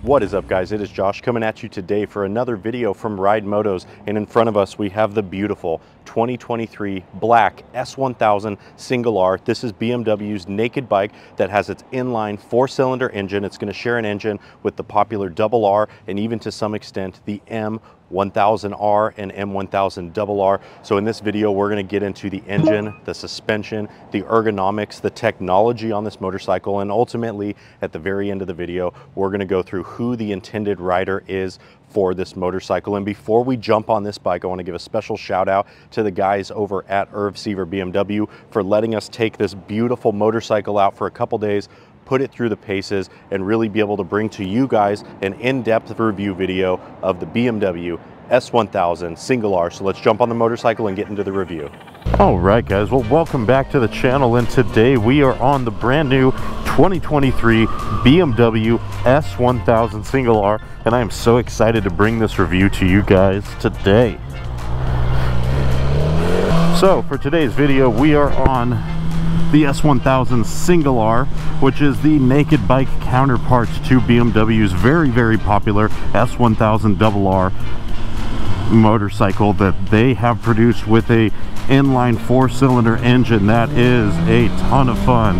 What is up, guys? It is Josh coming at you today for another video from RideMotos, and in front of us we have the beautiful 2023 black S1000 single R. This is BMW's naked bike that has its inline 4-cylinder engine. It's going to share an engine with the popular double R and even to some extent the M1000R and M1000RR. So in this video we're going to get into the engine, the suspension, the ergonomics, the technology on this motorcycle, and ultimately at the very end of the video we're going to go through who the intended rider is for this motorcycle. And before we jump on this bike, I want to give a special shout out to the guys over at Ergonomics BMW for letting us take this beautiful motorcycle out for a couple days, put it through the paces, and really be able to bring to you guys an in-depth review video of the BMW S1000 single R. So let's jump on the motorcycle and get into the review. All right, guys, well, welcome back to the channel, and today we are on the brand new 2023 BMW S1000 single R, and I am so excited to bring this review to you guys today. So for today's video we are on the S1000 single R, which is the naked bike counterpart to BMW's very popular S1000RR motorcycle that they have produced with a inline 4-cylinder engine that is a ton of fun.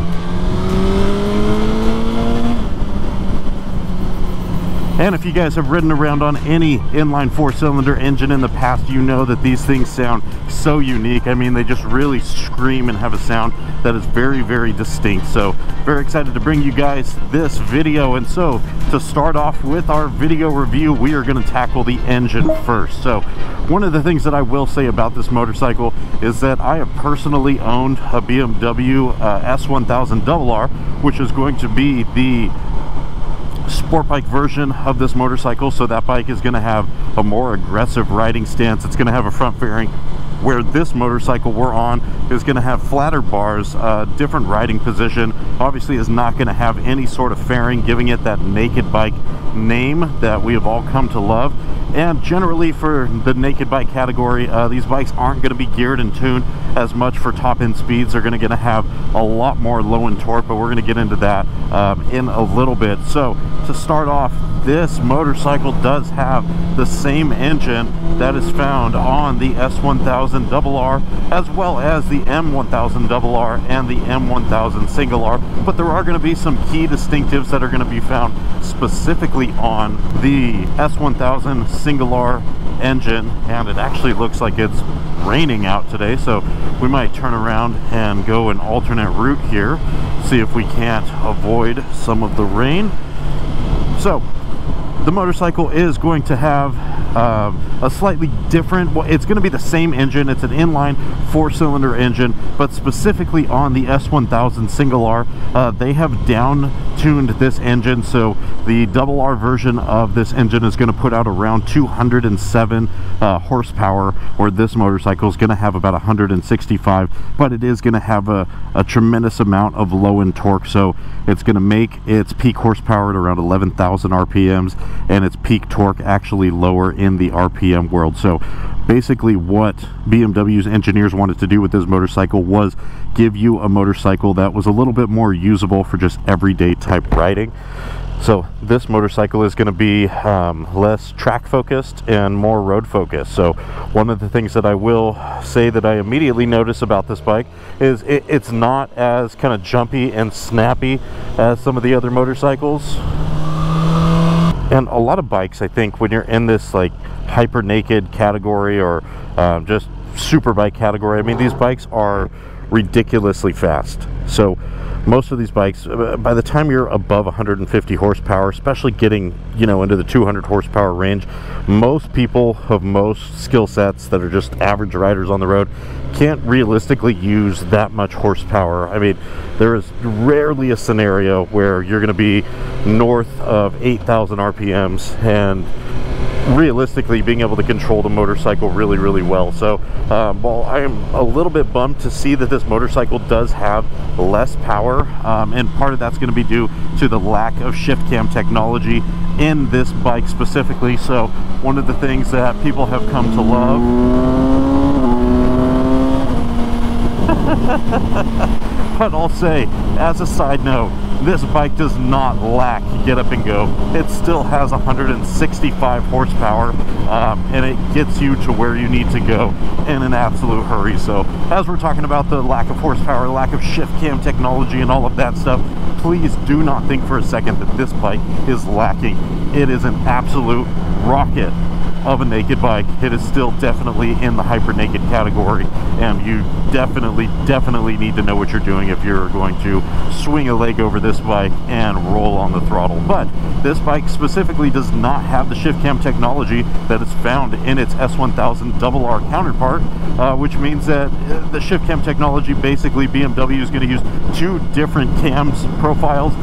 And if you guys have ridden around on any inline 4-cylinder engine in the past, you know that these things sound so unique. I mean, they just really scream and have a sound that is very distinct. So very excited to bring you guys this video. And so to start off with our video review, we are going to tackle the engine first. So one of the things that I will say about this motorcycle is that I have personally owned a BMW S1000RR, which is going to be the sport bike version of this motorcycle. So that bike is going to have a more aggressive riding stance. It's going to have a front fairing, where this motorcycle we're on is going to have flatter bars, different riding position. Obviously is not going to have any sort of fairing, giving it that naked bike name that we have all come to love. And generally for the naked bike category, these bikes aren't going to be geared and tuned as much for top end speeds. They're going to have a lot more low end torque, but we're going to get into that in a little bit. So to start off, this motorcycle does have the same engine that is found on the S1000RR, as well as the M1000RR and the M1000 single R. But there are going to be some key distinctives that are going to be found specifically on the S1000 single R engine. And it actually looks like it's raining out today, so we might turn around and go an alternate route here, see if we can't avoid some of the rain. So the motorcycle is going to have a slightly different, well, it's going to be the same engine. It's an inline 4-cylinder engine, but specifically on the S1000 single R, they have down-tuned this engine. So the double R version of this engine is going to put out around 207 horsepower, where this motorcycle is going to have about 165, but it is going to have a tremendous amount of low-end torque. So it's going to make its peak horsepower at around 11,000 RPMs, and its peak torque actually lower in the RPM world. So basically what BMW's engineers wanted to do with this motorcycle was give you a motorcycle that was a little bit more usable for just everyday type riding. So this motorcycle is going to be less track focused and more road focused. So one of the things that I will say that I immediately notice about this bike is it's not as kind of jumpy and snappy as some of the other motorcycles. And a lot of bikes, I think, when you're in this like hyper naked category or just super bike category, I mean, these bikes are ridiculously fast. So most of these bikes, by the time you're above 150 horsepower, especially getting, you know, into the 200 horsepower range, most people of most skill sets that are just average riders on the road can't realistically use that much horsepower. I mean, there is rarely a scenario where you're going to be north of 8,000 RPMs and realistically being able to control the motorcycle really well. So well, I am a little bit bummed to see that this motorcycle does have less power, and part of that's going to be due to the lack of shift cam technology in this bike specifically. So one of the things that people have come to love but I'll say, as a side note, this bike does not lack get up and go. It still has 165 horsepower, and it gets you to where you need to go in an absolute hurry. So as we're talking about the lack of horsepower, lack of shift cam technology and all of that stuff, please do not think for a second that this bike is lacking. It is an absolute rocket of a naked bike. It is still definitely in the hyper naked category, and you definitely need to know what you're doing if you're going to swing a leg over this bike and roll on the throttle. But this bike specifically does not have the shift cam technology that is found in its S1000R counterpart, which means that the shift cam technology, basically BMW is going to use two different cams profiles.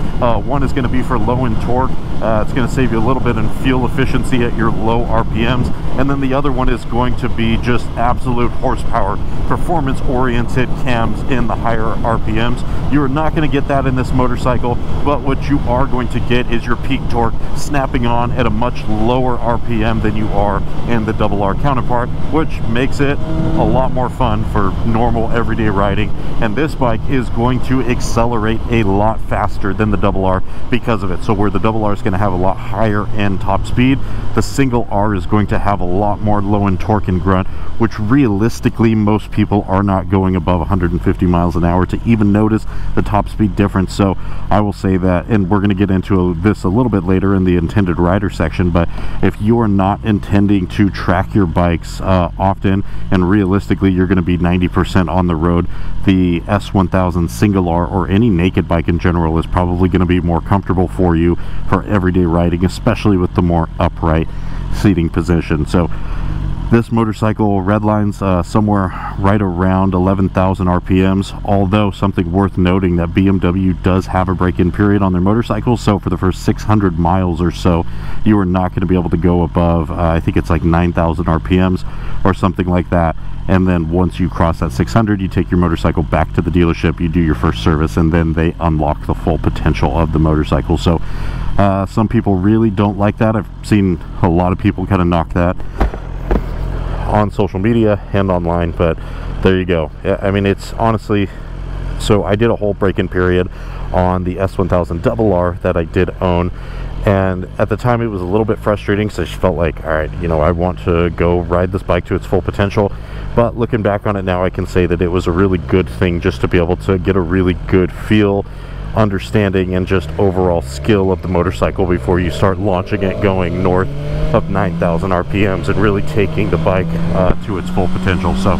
One is going to be for low end torque. It's going to save you a little bit in fuel efficiency at your low RPMs, and then the other one is going to be just absolute horsepower, performance oriented cams in the higher RPMs. You're not going to get that in this motorcycle, but what you are going to get is your peak torque snapping on at a much lower RPM than you are in the RR counterpart, which makes it a lot more fun for normal everyday riding. And this bike is going to accelerate a lot faster than the RR because of it. So where the RR is going to have a lot higher end top speed, the single R is going to have a lot more low end torque and grunt, which realistically most people are not going above 150 miles an hour to even notice the top speed difference. So I will say that, and we're going to get into this a little bit later in the intended rider section, but if you are not intending to track your bikes often, and realistically you're going to be 90% on the road, the S1000 single R or any naked bike in general is probably going to be more comfortable for you for everyday riding, especially with the more upright seating position. So this motorcycle redlines somewhere right around 11,000 RPMs, although something worth noting that BMW does have a break-in period on their motorcycles. So for the first 600 miles or so, you are not going to be able to go above, I think it's like 9,000 RPMs or something like that. And then once you cross that 600, you take your motorcycle back to the dealership, you do your first service, and then they unlock the full potential of the motorcycle. So some people really don't like that. I've seen a lot of people kind of knock that on social media and online, but there you go. I mean, it's honestly, so I did a whole break-in period on the S1000RR that I did own, and at the time it was a little bit frustrating because I just felt like, all right, you know, I want to go ride this bike to its full potential. But looking back on it now, I can say that it was a really good thing just to be able to get a really good feel, understanding, and just overall skill of the motorcycle before you start launching it going north of 9,000 RPMs and really taking the bike to its full potential. So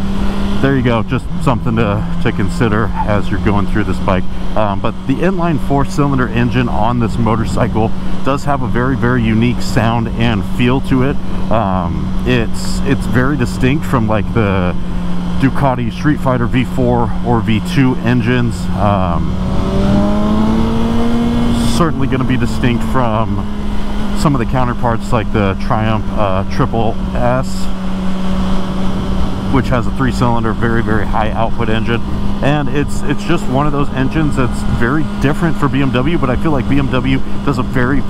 there you go, just something to consider as you're going through this bike. But the inline 4-cylinder engine on this motorcycle does have a very unique sound and feel to it. It's very distinct from like the Ducati Street Fighter V4 or V2 engines. Certainly going to be distinct from some of the counterparts like the Triumph Triple S, which has a 3-cylinder, very high output engine. And it's just one of those engines that's very different for BMW, but I feel like BMW does a very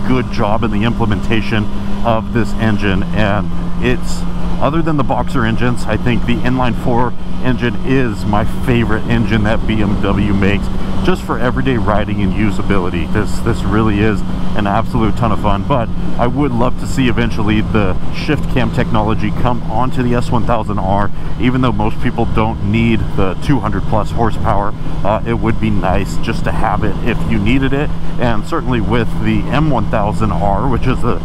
good job in the implementation of this engine. And it's, other than the boxer engines, I think the inline 4 engine is my favorite engine that BMW makes, just for everyday riding and usability. This really is an absolute ton of fun. But I would love to see eventually the shift cam technology come onto the S1000R. Even though most people don't need the 200 plus horsepower, it would be nice just to have it if you needed it. And certainly with the M1000R, which is the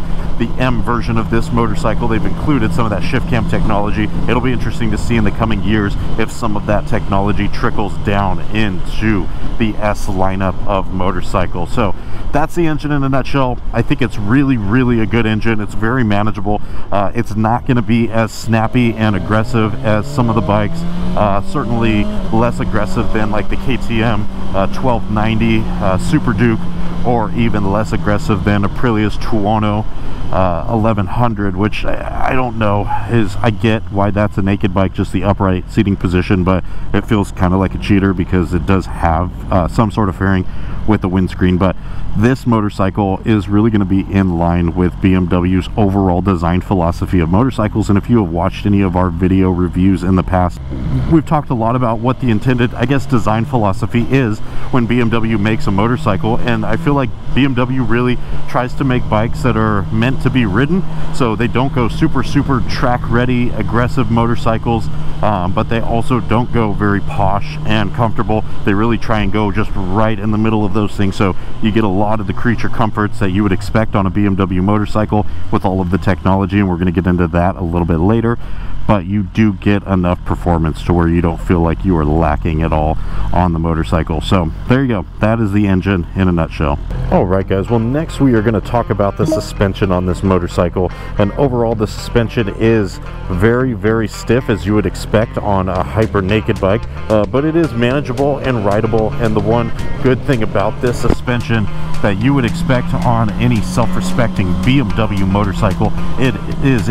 M version of this motorcycle, they've included some of that shift cam technology. It'll be interesting to see in the coming years if some of that technology trickles down into the S lineup of motorcycles. So that's the engine in a nutshell. I think it's really a good engine. It's very manageable. It's not going to be as snappy and aggressive as some of the bikes. Certainly less aggressive than like the KTM 1290 Super Duke, or even less aggressive than Aprilia's Tuono 1100, which I don't know, I get why that's a naked bike, just the upright seating position, but it feels kind of like a cheater because it does have some sort of fairing with the windscreen. But this motorcycle is really going to be in line with BMW's overall design philosophy of motorcycles. And if you have watched any of our video reviews in the past, we've talked a lot about what the intended, I guess, design philosophy is when BMW makes a motorcycle. And I feel like BMW really tries to make bikes that are meant to be ridden, so they don't go super track ready aggressive motorcycles, but they also don't go very posh and comfortable. They really try and go just right in the middle of those things, so you get a lot of the creature comforts that you would expect on a BMW motorcycle with all of the technology, and we're going to get into that a little bit later. But you do get enough performance to where you don't feel like you are lacking at all on the motorcycle. So there you go, that is the engine in a nutshell. All right guys, well next we are going to talk about the suspension on this motorcycle. And overall the suspension is very stiff, as you would expect on a hyper naked bike, but it is manageable and rideable. And the one good thing about this suspension that you would expect on any self-respecting BMW motorcycle, it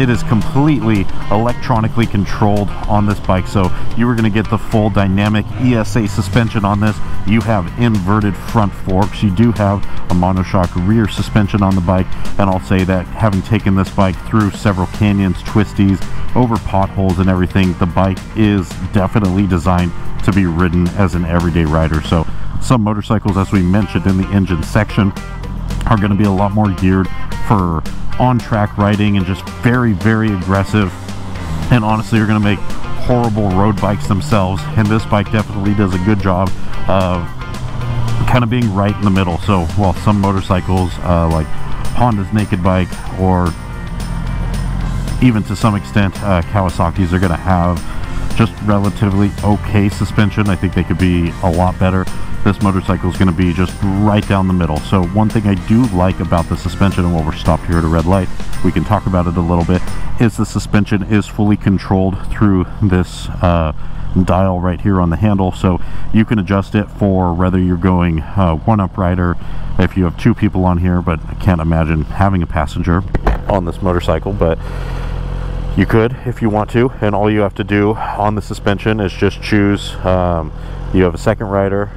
is completely electronically controlled on this bike. So you are going to get the full dynamic ESA suspension on this. You have inverted front forks, you do have a monoshock rear suspension on the bike, and I'll say that having taken this bike through several canyons, twisties, over potholes and everything, the bike is definitely designed to be ridden as an everyday rider. So some motorcycles, as we mentioned in the engine section, are going to be a lot more geared for on-track riding and just very aggressive, and honestly are going to make horrible road bikes themselves. And this bike definitely does a good job of kind of being right in the middle. So while some motorcycles like Honda's naked bike, or even to some extent Kawasaki's, are going to have just relatively okay suspension, I think they could be a lot better. This motorcycle is going to be just right down the middle. So one thing I do like about the suspension, and while we're stopped here at a red light, we can talk about it a little bit, is the suspension is fully controlled through this dial right here on the handle. So you can adjust it for whether you're going one uprighter, if you have two people on here, but I can't imagine having a passenger on this motorcycle, but you could if you want to. And all you have to do on the suspension is just choose, you have a second rider,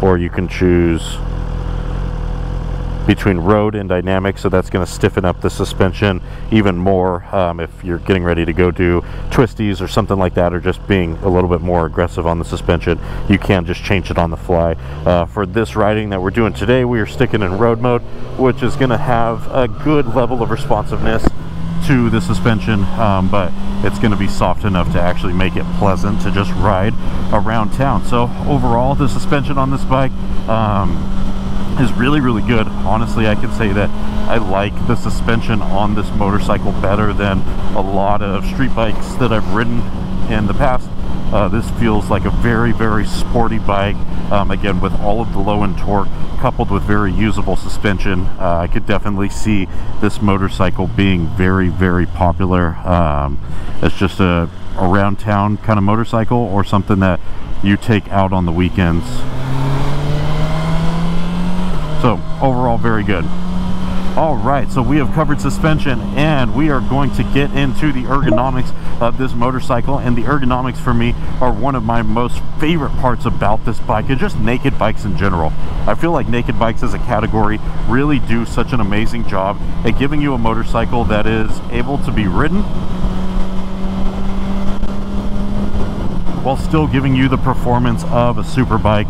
or you can choose between road and dynamic, so that's going to stiffen up the suspension even more if you're getting ready to go do twisties or something like that, or just being a little bit more aggressive on the suspension. You can just change it on the fly. For this riding that we're doing today, we are sticking in road mode, which is going to have a good level of responsiveness to the suspension, but it's going to be soft enough to actually make it pleasant to just ride around town. So overall, the suspension on this bike is really good. Honestly, I can say that I like the suspension on this motorcycle better than a lot of street bikes that I've ridden in the past. This feels like a very sporty bike, again with all of the low-end torque coupled with very usable suspension. I could definitely see this motorcycle being very popular as just a around town kind of motorcycle, or something that you take out on the weekends. So overall, very good. All right, so we have covered suspension, and we are going to get into the ergonomics of this motorcycle. And the ergonomics for me are one of my most favorite parts about this bike, and just naked bikes in general. I feel like naked bikes as a category really do such an amazing job at giving you a motorcycle that is able to be ridden while still giving you the performance of a super bike.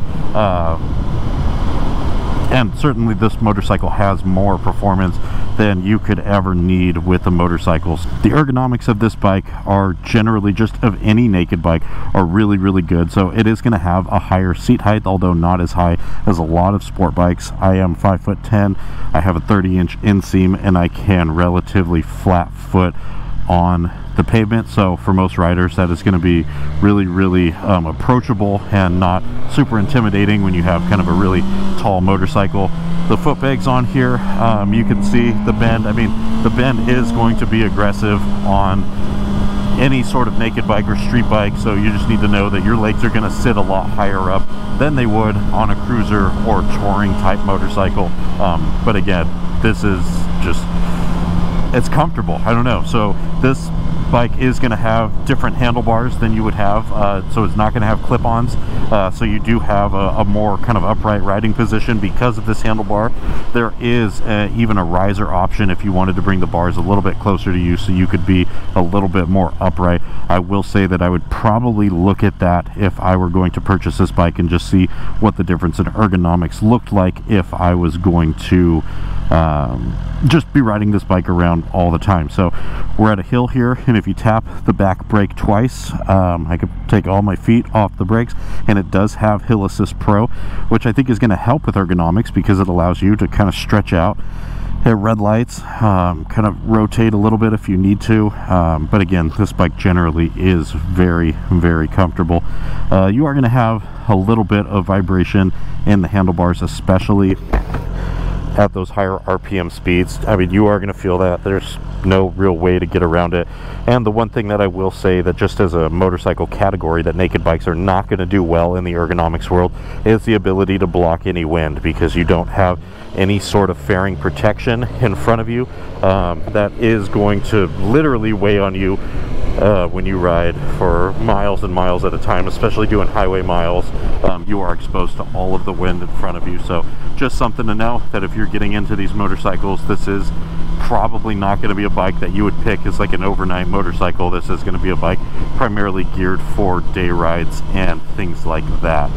And certainly this motorcycle has more performance than you could ever need with the motorcycles. The ergonomics of this bike are generally, just of any naked bike, are really good. So it is going to have a higher seat height, although not as high as a lot of sport bikes. I am 5'10". I have a 30-inch inseam, and I can relatively flat foot on the pavement. So for most riders, that is going to be really approachable and not super intimidating when you have kind of a really tall motorcycle. The foot pegs on here, you can see the bend. I mean, the bend is going to be aggressive on any sort of naked bike or street bike, so you just need to know that your legs are going to sit a lot higher up than they would on a cruiser or touring type motorcycle. But again, this is just, it's comfortable. I don't know. So this bike is going to have different handlebars than you would have, so it's not going to have clip-ons, so you do have a more kind of upright riding position because of this handlebar. There is even a riser option if you wanted to bring the bars a little bit closer to you so you could be a little bit more upright. I will say that I would probably look at that if I were going to purchase this bike and just see what the difference in ergonomics looked like if I was going to just be riding this bike around all the time. So we're at a hill here, and if you tap the back brake twice, I could take all my feet off the brakes, and it does have Hill Assist Pro, which I think is going to help with ergonomics because it allows you to kind of stretch out at red lights, kind of rotate a little bit if you need to, but again, this bike generally is very, very comfortable. You are going to have a little bit of vibration in the handlebars, especially at those higher RPM speeds. I mean, you are going to feel that. There's no real way to get around it. And the one thing that I will say that just as a motorcycle category that naked bikes are not going to do well in the ergonomics world is the ability to block any wind, because you don't have any sort of fairing protection in front of you that is going to literally weigh on you when you ride for miles and miles at a time, especially doing highway miles. You are exposed to all of the wind in front of you. So just something to know, that if you're getting into these motorcycles, this is probably not going to be a bike that you would pick as like an overnight motorcycle. This is going to be a bike primarily geared for day rides and things like that.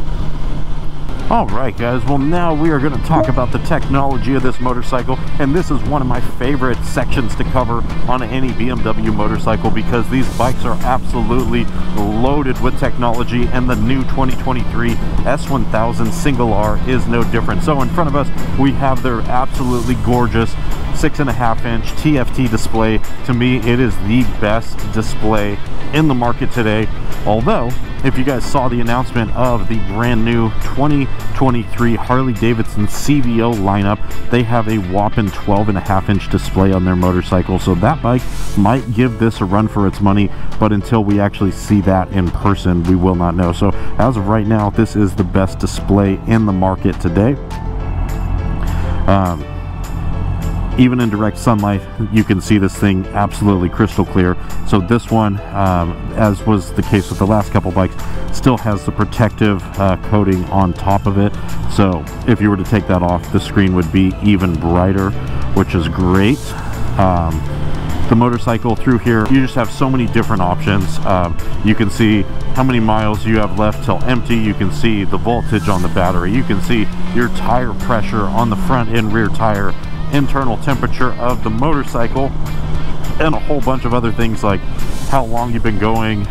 Alright guys, well now we are going to talk about the technology of this motorcycle, and this is one of my favorite sections to cover on any BMW motorcycle because these bikes are absolutely loaded with technology, and the new 2023 S1000 Single R is no different. So in front of us we have their absolutely gorgeous 6.5-inch TFT display. To me, it is the best display in the market today, although if you guys saw the announcement of the brand new 2023 Harley-Davidson CVO lineup, they have a whopping 12.5-inch display on their motorcycle, so that bike might give this a run for its money, but until we actually see that in person, we will not know. So as of right now, this is the best display in the market today. Even in direct sunlight, you can see this thing absolutely crystal clear. So this one, as was the case with the last couple bikes, still has the protective coating on top of it. So if you were to take that off, the screen would be even brighter, which is great. The motorcycle through here, you just have so many different options. You can see how many miles you have left till empty. You can see the voltage on the battery. You can see your tire pressure on the front and rear tire, internal temperature of the motorcycle, and a whole bunch of other things like how long you've been going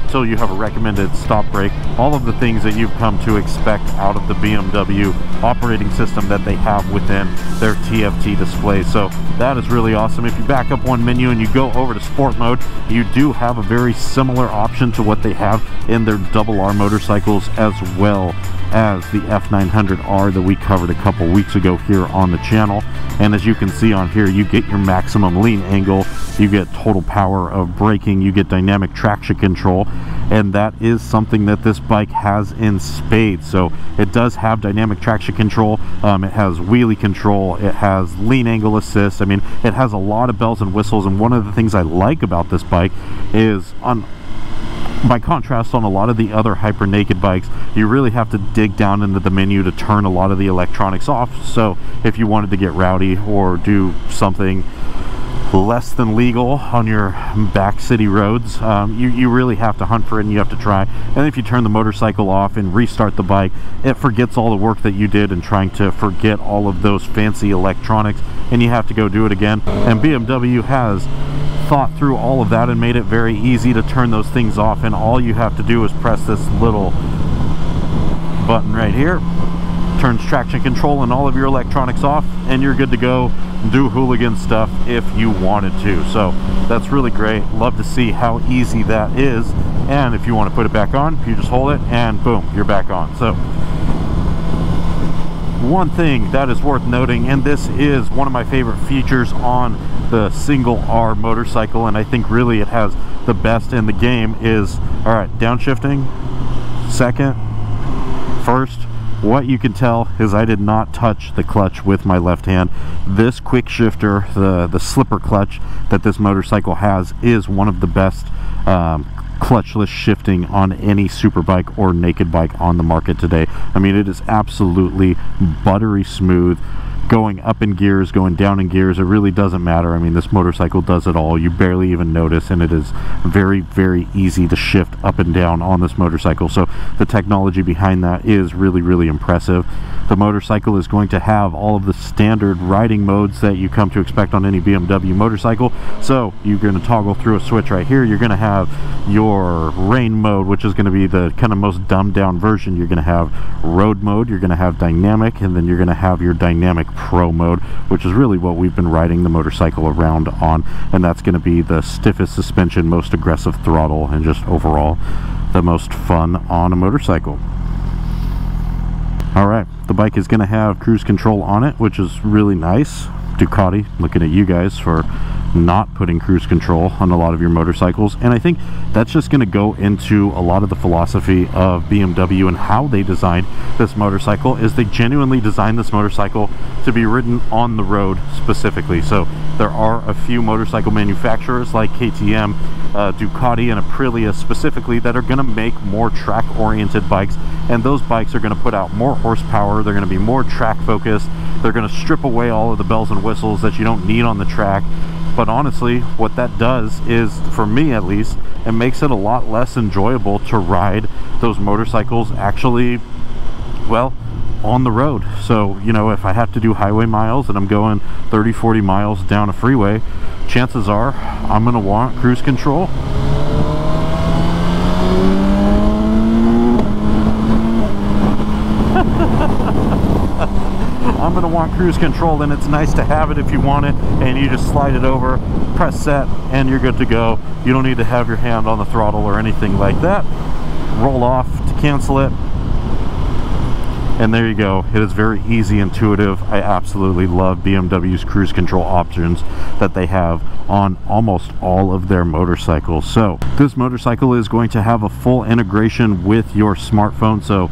till you have a recommended stop brake. All of the things that you've come to expect out of the BMW operating system that they have within their TFT display. So that is really awesome. If you back up one menu and you go over to sport mode, you do have a very similar option to what they have in their RR motorcycles, as well as the F900R that we covered a couple weeks ago here on the channel. And as you can see on here, you get your maximum lean angle, you get total power of braking, you get dynamic traction control, and that is something that this bike has in spades. So it does have dynamic traction control, it has wheelie control, it has lean angle assist. I mean, it has a lot of bells and whistles, and one of the things I like about this bike is, by contrast, on a lot of the other hyper naked bikes, you really have to dig down into the menu to turn a lot of the electronics off. So if you wanted to get rowdy or do something less than legal on your back city roads, you really have to hunt for it, and you have to try. And if you turn the motorcycle off and restart the bike, it forgets all the work that you did in trying to forget all of those fancy electronics, and you have to go do it again. And BMW has thought through all of that and made it very easy to turn those things off, and all you have to do is press this little button right here. Turns traction control and all of your electronics off, and you're good to go do hooligan stuff if you wanted to. So that's really great. Love to see how easy that is. And if you want to put it back on, you just hold it and boom, you're back on. So one thing that is worth noting, and this is one of my favorite features on the Single R motorcycle, and I think really it has the best in the game, is, all right, downshifting, second, first, what you can tell is I did not touch the clutch with my left hand. This quick shifter, the slipper clutch that this motorcycle has, is one of the best clutchless shifting on any superbike or naked bike on the market today. I mean, it is absolutely buttery smooth. Going up in gears, going down in gears, it really doesn't matter. I mean, this motorcycle does it all. You barely even notice, and it is very, very easy to shift up and down on this motorcycle. So the technology behind that is really, really impressive. The motorcycle is going to have all of the standard riding modes that you come to expect on any BMW motorcycle. So you're going to toggle through a switch right here. You're going to have your rain mode, which is going to be the kind of most dumbed down version. You're going to have road mode, you're going to have dynamic, and then you're going to have your dynamic pro mode, which is really what we've been riding the motorcycle around on, and that's going to be the stiffest suspension, most aggressive throttle, and just overall the most fun on a motorcycle. All right, the bike is going to have cruise control on it, which is really nice. Ducati, looking at you guys for not putting cruise control on a lot of your motorcycles, and I think that's just going to go into a lot of the philosophy of BMW and how they designed this motorcycle. Is they genuinely designed this motorcycle to be ridden on the road specifically. So there are a few motorcycle manufacturers like KTM, Ducati, and Aprilia specifically that are going to make more track oriented bikes, and those bikes are going to put out more horsepower. They're going to be more track focused. They're going to strip away all of the bells and whistles that you don't need on the track. But honestly, what that does is, for me at least, it makes it a lot less enjoyable to ride those motorcycles actually, well, on the road. So, you know, if I have to do highway miles and I'm going 30-40 miles down a freeway, chances are I'm going to want cruise control. I'm going to want cruise control, and it's nice to have it if you want it, and you just slide it over, press set, and you're good to go. You don't need to have your hand on the throttle or anything like that. Roll off to cancel it, and there you go. It is very easy, intuitive. I absolutely love BMW's cruise control options that they have on almost all of their motorcycles. So this motorcycle is going to have a full integration with your smartphone. So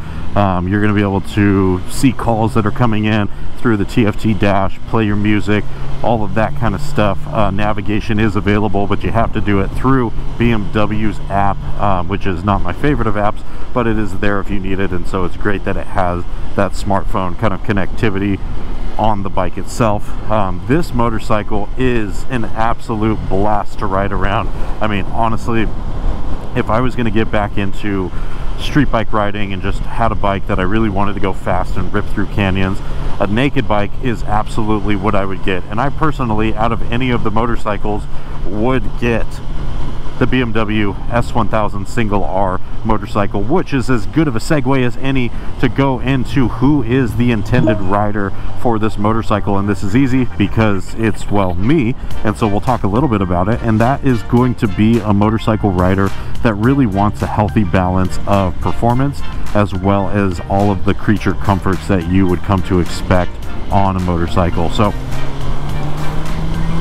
you're going to be able to see calls that are coming in through the TFT dash, play your music, all of that kind of stuff. Navigation is available, but you have to do it through BMW's app, which is not my favorite of apps, but it is there if you need it. And so it's great that it has that smartphone kind of connectivity on the bike itself. This motorcycle is an absolute blast to ride around. I mean, honestly, if I was going to get back into street bike riding and just had a bike that I really wanted to go fast and rip through canyons, a naked bike is absolutely what I would get. And I personally, out of any of the motorcycles, would get the BMW S1000R motorcycle, which is as good of a segue as any to go into who is the intended rider for this motorcycle. And this is easy because it's, well, me, and so we'll talk a little bit about it. And that is going to be a motorcycle rider that really wants a healthy balance of performance as well as all of the creature comforts that you would come to expect on a motorcycle. So,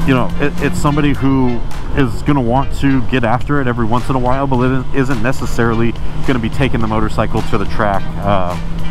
you know, it's somebody who is going to want to get after it every once in a while, but it isn't necessarily going to be taking the motorcycle to the track,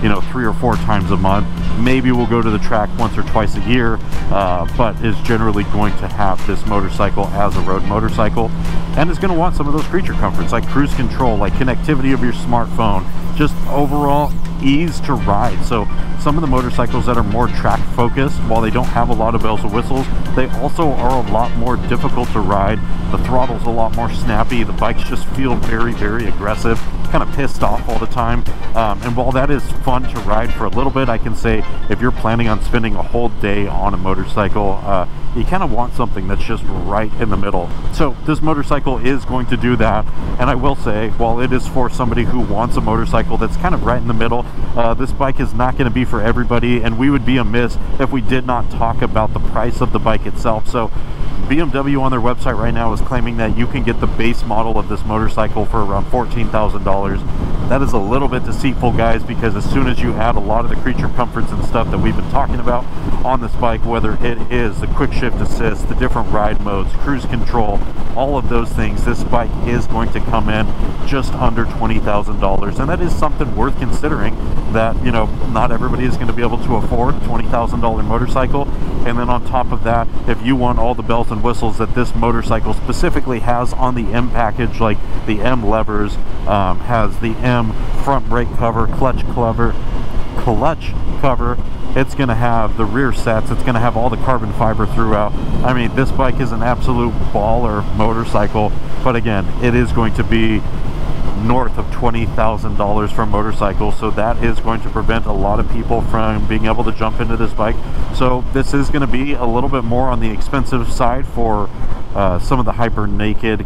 you know, 3 or 4 times a month. Maybe we'll go to the track once or twice a year, but is generally going to have this motorcycle as a road motorcycle, and is going to want some of those creature comforts like cruise control, like connectivity of your smartphone, just overall ease to ride. So some of the motorcycles that are more track focused, while they don't have a lot of bells and whistles, they also are a lot more difficult to ride. The throttle's a lot more snappy. The bikes just feel very, very aggressive, kind of pissed off all the time. And while that is fun to ride for a little bit, I can say if you're planning on spending a whole day on a motorcycle, you kind of want something that's just right in the middle. So this motorcycle is going to do that. And I will say, while it is for somebody who wants a motorcycle that's kind of right in the middle, this bike is not going to be for everybody, and we would be amiss if we did not talk about the price of the bike itself. So BMW on their website right now is claiming that you can get the base model of this motorcycle for around $14,000. That is a little bit deceitful, guys, because as soon as you add a lot of the creature comforts and stuff that we've been talking about on this bike, whether it is the quick shift assist, the different ride modes, cruise control, all of those things, this bike is going to come in just under $20,000. And that is something worth considering, that, you know, not everybody is going to be able to afford a $20,000 motorcycle. And then on top of that, if you want all the bells and whistles that this motorcycle specifically has on the M package, like the M levers, has the M front brake cover, clutch cover, it's going to have the rear sets, it's going to have all the carbon fiber throughout. I mean, this bike is an absolute baller motorcycle, but again, it is going to be north of $20,000 for a motorcycle, so that is going to prevent a lot of people from being able to jump into this bike. So this is going to be a little bit more on the expensive side for some of the hyper naked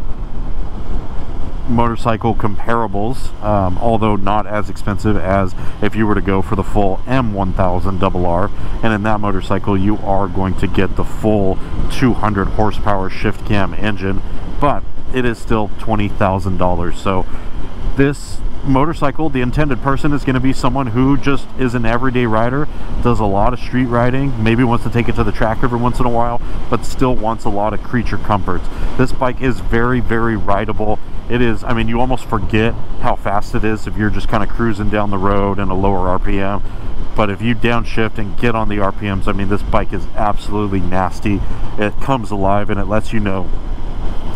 motorcycle comparables, although not as expensive as if you were to go for the full M1000R. And in that motorcycle, you are going to get the full 200 horsepower shift cam engine, but it is still $20,000. So this motorcycle, the intended person is going to be someone who just is an everyday rider, does a lot of street riding, maybe wants to take it to the track every once in a while, but still wants a lot of creature comforts. This bike is very, very rideable. It is, I mean, you almost forget how fast it is if you're just kind of cruising down the road in a lower RPM. But if you downshift and get on the RPMs, I mean, this bike is absolutely nasty. It comes alive, and it lets you know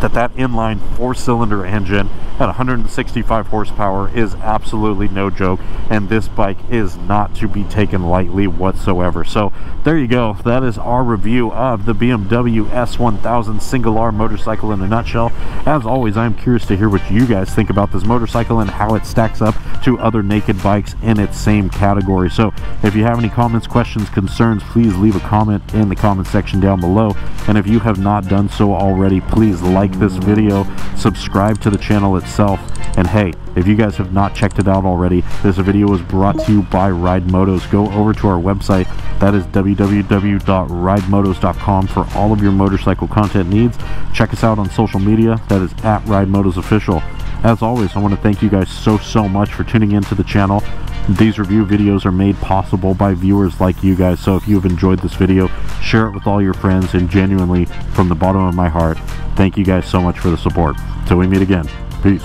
that inline 4-cylinder engine at 165 horsepower is absolutely no joke, and this bike is not to be taken lightly whatsoever. So there you go, that is our review of the BMW S1000 Single R motorcycle in a nutshell. As always, I'm curious to hear what you guys think about this motorcycle and how it stacks up to other naked bikes in its same category. So if you have any comments, questions, concerns, please leave a comment in the comment section down below. And if you have not done so already, please like this video, subscribe to the channel itself, and hey, if you guys have not checked it out already, this video was brought to you by RideMotos. Go over to our website, that is www.ridemotos.com, for all of your motorcycle content needs. Check us out on social media, that is at RideMotos Official. As always, I want to thank you guys so much for tuning into the channel. These review videos are made possible by viewers like you guys, so if you have enjoyed this video, share it with all your friends, and genuinely, from the bottom of my heart, thank you guys so much for the support. Till we meet again, peace.